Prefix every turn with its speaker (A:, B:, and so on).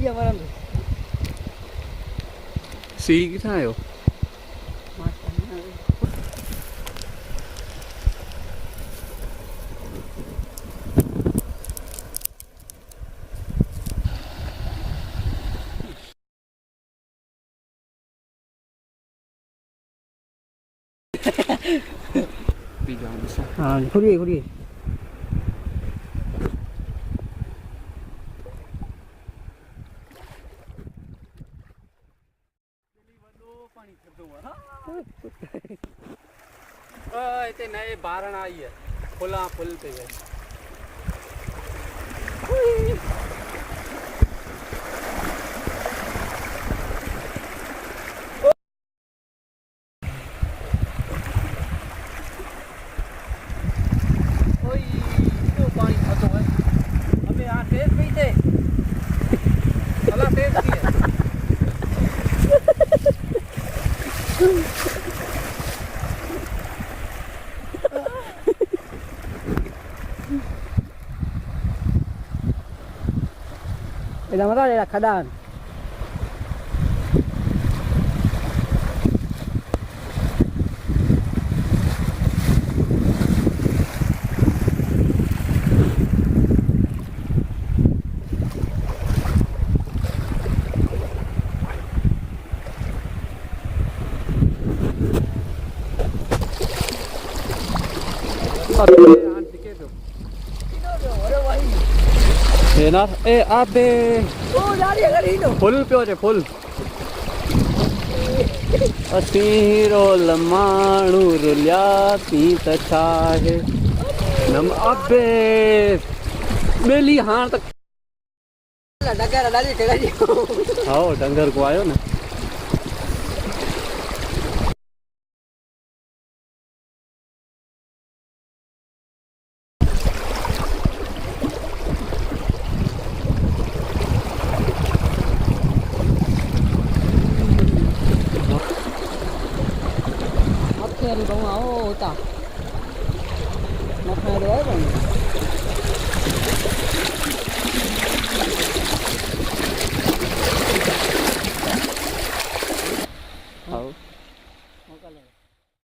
A: Iya malam tu.
B: सी किथां आयो?
A: हाँ घुरिए घुरिए
B: इतने नए बारण आई है फुला फुल पे है पानी खतो है अबे यहाँ तेज भी थे अल्लाह तेज भी है
A: Dah marah dia dah kadang.
B: ना ए आबे
A: Oh, dari kali itu.
B: Full पे हो जाए फुल असीरो लमाणू रुलिया पी तछाहे नम अबे बेली हां तक
A: Dagar dari kali.
B: आओ डंगर को आयो ना
A: Dari bawah oh tak. Nak ada apa ni?